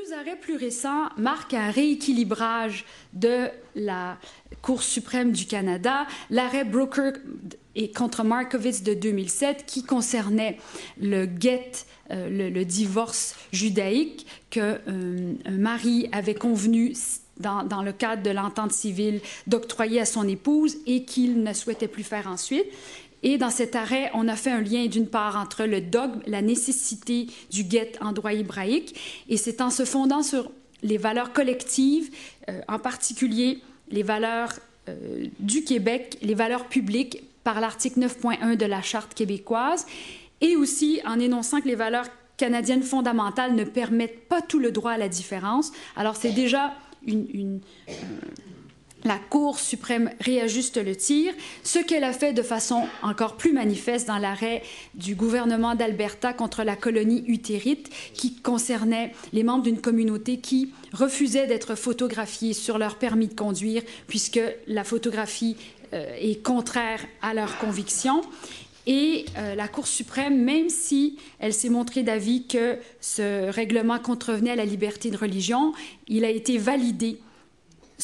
Deux arrêts plus récents marquent un rééquilibrage de la Cour suprême du Canada. L'arrêt Broker et contre Markovitz de 2007 qui concernait le le divorce judaïque qu'un mari avait convenu dans le cadre de l'entente civile d'octroyer à son épouse et qu'il ne souhaitait plus faire ensuite. Et dans cet arrêt, on a fait un lien d'une part entre le dogme, la nécessité du guet en droit hébraïque, et c'est en se fondant sur les valeurs collectives, en particulier les valeurs du Québec, les valeurs publiques par l'article 9.1 de la Charte québécoise, et aussi en énonçant que les valeurs canadiennes fondamentales ne permettent pas tout le droit à la différence. Alors c'est déjà la Cour suprême réajuste le tir, ce qu'elle a fait de façon encore plus manifeste dans l'arrêt du gouvernement d'Alberta contre la colonie utérite qui concernait les membres d'une communauté qui refusaient d'être photographiés sur leur permis de conduire puisque la photographie est contraire à leurs convictions. Et la Cour suprême, même si elle s'est montrée d'avis que ce règlement contrevenait à la liberté de religion, il a été validé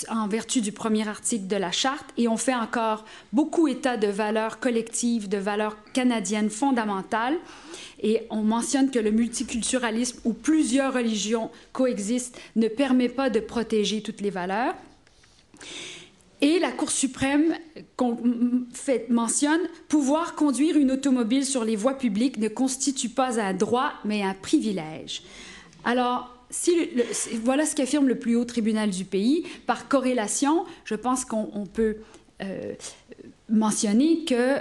en vertu du premier article de la Charte, et on fait encore beaucoup état de valeurs collectives, de valeurs canadiennes fondamentales, et on mentionne que le multiculturalisme où plusieurs religions coexistent ne permet pas de protéger toutes les valeurs. Et la Cour suprême mentionne « Pouvoir conduire une automobile sur les voies publiques ne constitue pas un droit, mais un privilège. » Alors, voilà ce qu'affirme le plus haut tribunal du pays. Par corrélation, je pense qu'on peut mentionner que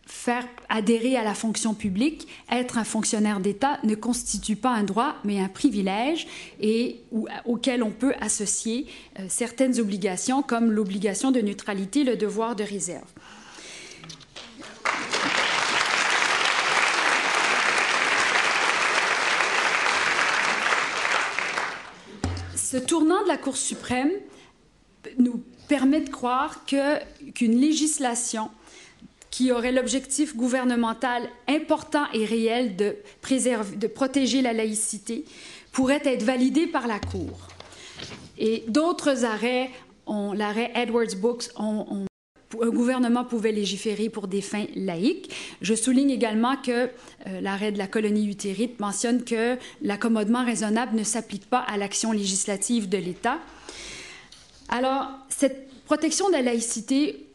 faire adhérer à la fonction publique, être un fonctionnaire d'État ne constitue pas un droit, mais un privilège et auquel on peut associer certaines obligations, comme l'obligation de neutralité, le devoir de réserve. Ce tournant de la Cour suprême nous permet de croire qu'une législation qui aurait l'objectif gouvernemental important et réel de protéger la laïcité pourrait être validée par la Cour. Et d'autres arrêts, l'arrêt Edwards Books, un gouvernement pouvait légiférer pour des fins laïques. Je souligne également que l'arrêt de la colonie utérite mentionne que l'accommodement raisonnable ne s'applique pas à l'action législative de l'État. Alors, cette protection de la laïcité,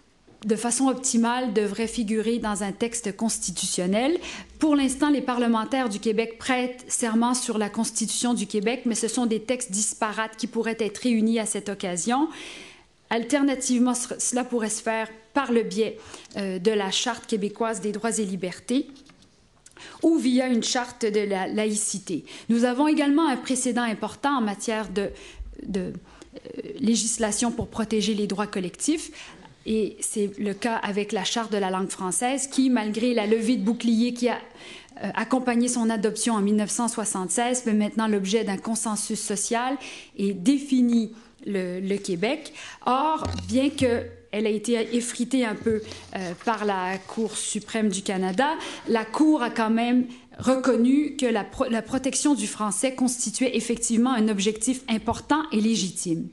de façon optimale, devrait figurer dans un texte constitutionnel. Pour l'instant, les parlementaires du Québec prêtent serment sur la Constitution du Québec, mais ce sont des textes disparates qui pourraient être réunis à cette occasion. Alternativement, cela pourrait se faire par le biais de la Charte québécoise des droits et libertés ou via une charte de la laïcité. Nous avons également un précédent important en matière de législation pour protéger les droits collectifs. Et c'est le cas avec la Charte de la langue française qui, malgré la levée de bouclier qui a accompagné son adoption en 1976, fait maintenant l'objet d'un consensus social et définit le Québec. Or, bien qu'elle ait été effritée un peu par la Cour suprême du Canada, la Cour a quand même reconnu que la protection du français constituait effectivement un objectif important et légitime.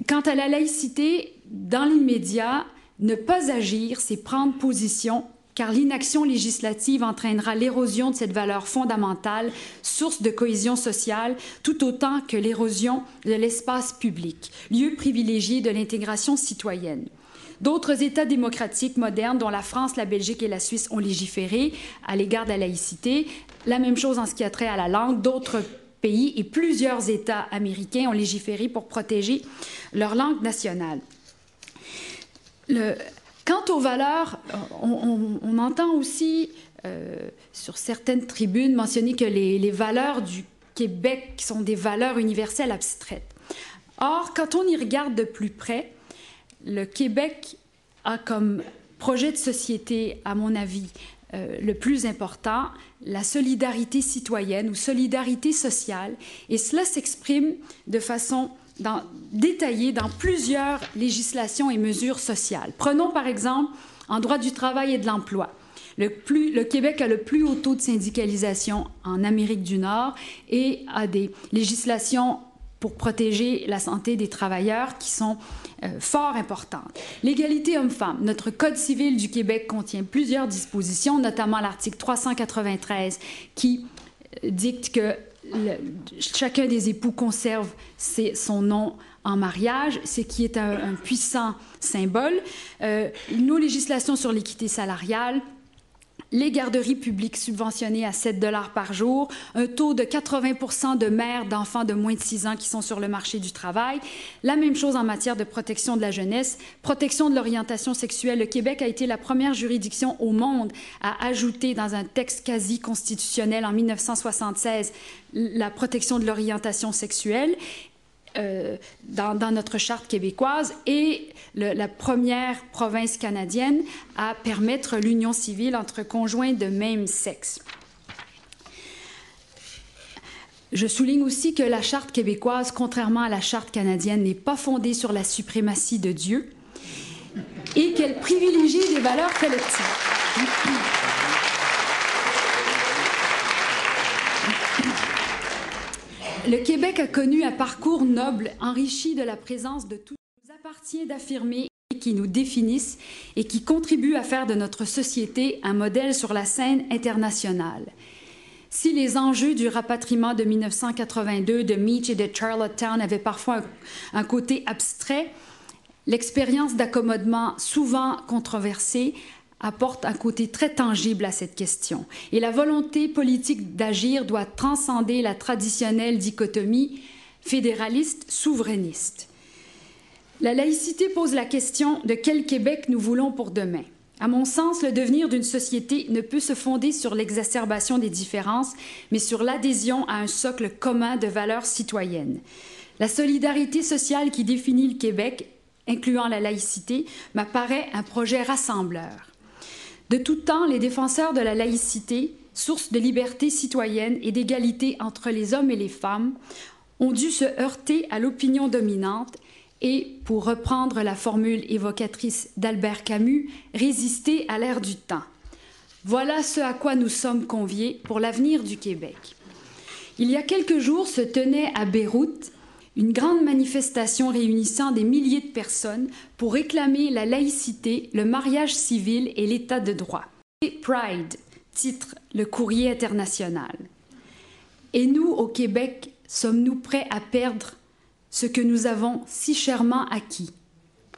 Quant à la laïcité, dans l'immédiat, ne pas agir, c'est prendre position, car l'inaction législative entraînera l'érosion de cette valeur fondamentale, source de cohésion sociale, tout autant que l'érosion de l'espace public, lieu privilégié de l'intégration citoyenne. D'autres États démocratiques modernes, dont la France, la Belgique et la Suisse, ont légiféré à l'égard de la laïcité. La même chose en ce qui a trait à la langue. D'autres pays et plusieurs États américains ont légiféré pour protéger leur langue nationale. Quant aux valeurs, on entend aussi sur certaines tribunes mentionner que les valeurs du Québec sont des valeurs universelles abstraites. Or, quand on y regarde de plus près, le Québec a comme projet de société, à mon avis, le plus important, la solidarité citoyenne ou solidarité sociale, et cela s'exprime de façon détaillée dans plusieurs législations et mesures sociales. Prenons par exemple en droit du travail et de l'emploi. Le Québec a le plus haut taux de syndicalisation en Amérique du Nord et a des législations pour protéger la santé des travailleurs qui sont fort importantes. L'égalité homme-femme. Notre Code civil du Québec contient plusieurs dispositions, notamment l'article 393 qui dicte que chacun des époux conserve son nom en mariage, ce qui est un puissant symbole. Nos législations sur l'équité salariale, les garderies publiques subventionnées à 7 $ par jour, un taux de 80% de mères d'enfants de moins de 6 ans qui sont sur le marché du travail. La même chose en matière de protection de la jeunesse, protection de l'orientation sexuelle. Le Québec a été la première juridiction au monde à ajouter dans un texte quasi constitutionnel en 1976 la protection de l'orientation sexuelle. Dans notre charte québécoise et la première province canadienne à permettre l'union civile entre conjoints de même sexe. Je souligne aussi que la charte québécoise, contrairement à la charte canadienne, n'est pas fondée sur la suprématie de Dieu et qu'elle privilégie des valeurs collectives. Le Québec a connu un parcours noble, enrichi de la présence de tout ce qui nous appartient d'affirmer et qui nous définissent et qui contribuent à faire de notre société un modèle sur la scène internationale. Si les enjeux du rapatriement de 1982 de Meech et de Charlottetown avaient parfois un côté abstrait, l'expérience d'accommodement souvent controversée apporte un côté très tangible à cette question. Et la volonté politique d'agir doit transcender la traditionnelle dichotomie fédéraliste-souverainiste. La laïcité pose la question de quel Québec nous voulons pour demain. À mon sens, le devenir d'une société ne peut se fonder sur l'exacerbation des différences, mais sur l'adhésion à un socle commun de valeurs citoyennes. La solidarité sociale qui définit le Québec, incluant la laïcité, m'apparaît un projet rassembleur. De tout temps, les défenseurs de la laïcité, source de liberté citoyenne et d'égalité entre les hommes et les femmes, ont dû se heurter à l'opinion dominante et, pour reprendre la formule évocatrice d'Albert Camus, résister à l'ère du temps. Voilà ce à quoi nous sommes conviés pour l'avenir du Québec. Il y a quelques jours se tenait à Beyrouth une grande manifestation réunissant des milliers de personnes pour réclamer la laïcité, le mariage civil et l'état de droit. Pride, titre le Courrier international. Et nous, au Québec, sommes-nous prêts à perdre ce que nous avons si chèrement acquis?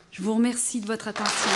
Je vous remercie de votre attention.